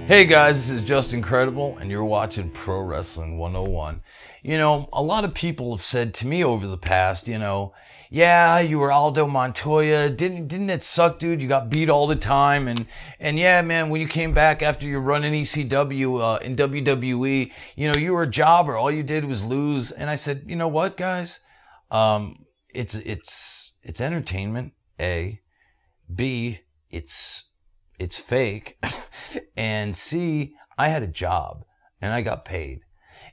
Hey guys, this is Just Incredible, and you're watching Pro Wrestling 101. You know, a lot of people have said to me over the past, yeah, you were Aldo Montoya. Didn't it suck, dude? You got beat all the time, and yeah, man, when you came back after your run in ECW in WWE, you were a jobber. All you did was lose. And I said, you know what, guys? It's entertainment. A, B, it's fake. And C, I had a job and I got paid.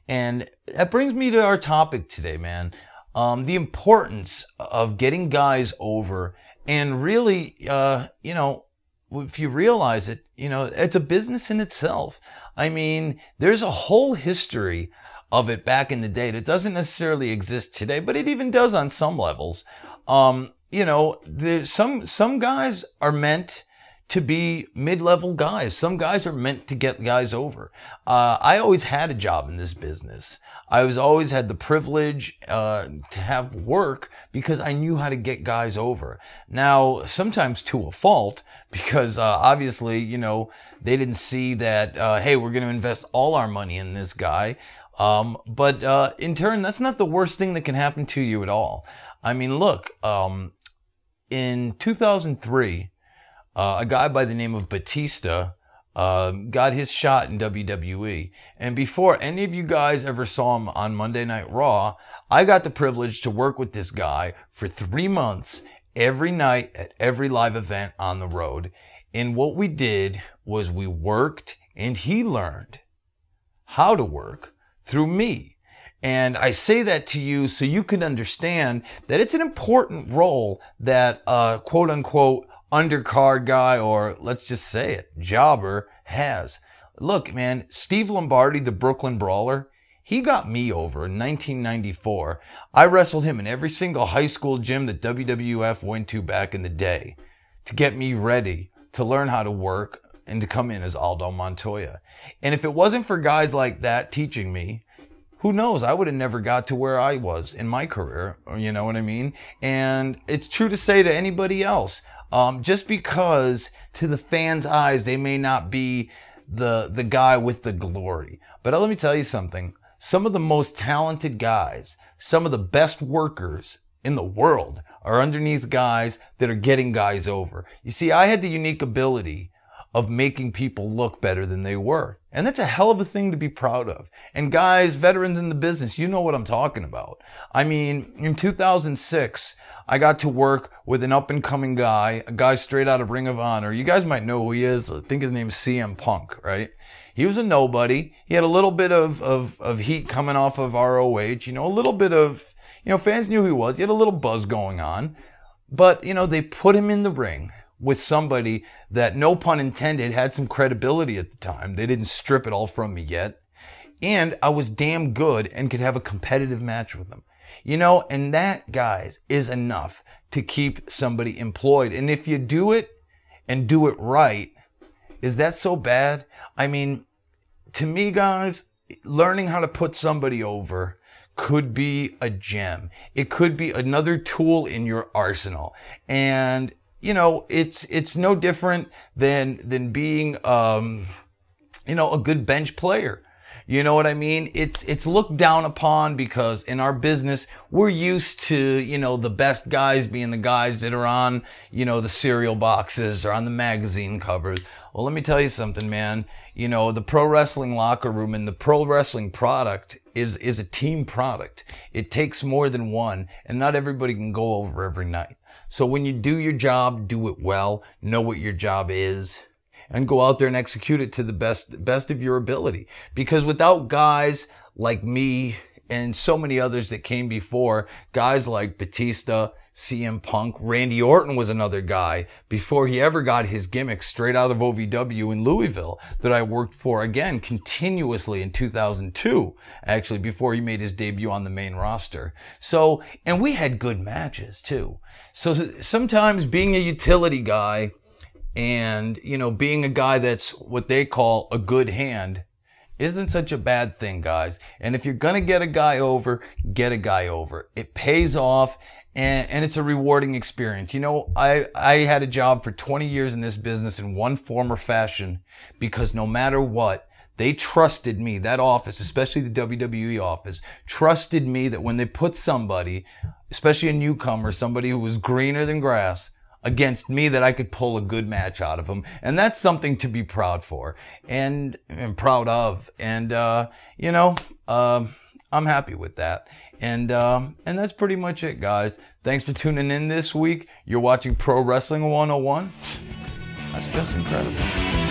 And that brings me to our topic today, man. The importance of getting guys over, and really, if you realize it, it's a business in itself. I mesome there's a whole history of it back in the day that doesn't necessarily exist today, but it even does on some levels. There's some guys are meant to be mid-level guys. Some guys are meant to get guys over. I always had a job in this business. I always had the privilege to have work because I knew how to get guys over. Now, sometimes to a fault, because obviously, they didn't see that, hey, we're going to invest all our money in this guy. But in turn, that's not the worst thing that can happen to you at all. Look, in 2003, a guy by the name of Batista got his shot in WWE. And before any of you guys ever saw him on Monday Night Raw, I got the privilege to work with this guy for 3 months, every night at every live event on the road. And what we did was we worked, and he learned how to work through me. And I say that to you so you can understand that it's an important role that quote unquote undercard guy, or let's just say it, jobber, has. Look, man, Steve Lombardi, the Brooklyn Brawler, he got me over in 1994. I wrestled him in every single high school gym that WWF went to back in the day to get me ready to learn how to work and to come in as Aldo Montoya. And if it wasn't for guys like that teaching me, who knows? I would have never got to where I was in my career. You know what I mean? And it's true to say to anybody else, just because to the fans' eyes, they may not be the guy with the glory. But let me tell you something. Some of the most talented guys, some of the best workers in the world are underneath guys that are getting guys over. You see, I had the unique ability of making people look better than they were. And that's a hell of a thing to be proud of. And guys, veterans in the business, you know what I'm talking about. In 2006, I got to work with an up-and-coming guy, a guy straight out of Ring of Honor. You guys might know who he is. I think his name's CM Punk, right? He was a nobody. He had a little bit of heat coming off of ROH, a little bit of, fans knew who he was. He had a little buzz going on. But, they put him in the ring with somebody that, no pun intended, had some credibility at the time. They didn't strip it all from me yet. And I was damn good and could have a competitive match with them. And that, guys, is enough to keep somebody employed. And if you do it and do it right, is that so bad? To me, guys, learning how to put somebody over could be a gem. It could be another tool in your arsenal. And it's no different than being, a good bench player. You know what I mean? It's looked down upon because in our business, we're used to, the best guys being the guys that are on, the cereal boxes or on the magazine covers. Well, let me tell you something, man. The pro wrestling locker room and the pro wrestling product is a team product. It takes more than one, and not everybody can go over every night. So when you do your job, do it well, know what your job is, and go out there and execute it to the best of your ability. Because without guys like me and so many others that came before, guys like Batista, CM Punk, Randy Orton was another guy before he ever got his gimmick straight out of OVW in Louisville that I worked for again continuously in 2002, actually before he made his debut on the main roster. So, and we had good matches too. So sometimes being a utility guy and, being a guy that's what they call a good hand isn't such a bad thing, guys. And if you're going to get a guy over, get a guy over. It pays off. and it's a rewarding experience. You know, I had a job for 20 years in this business in one form or fashion because no matter what, they trusted me. That office, especially the WWE office, trusted me that when they put somebody, especially a newcomer, somebody who was greener than grass, against me, that I could pull a good match out of them. And that's something to be proud for and proud of. And, you know, I'm happy with that. And that's pretty much it, guys. Thanks for tuning in this week. You're watching Pro Wrestling 101. That's just incredible.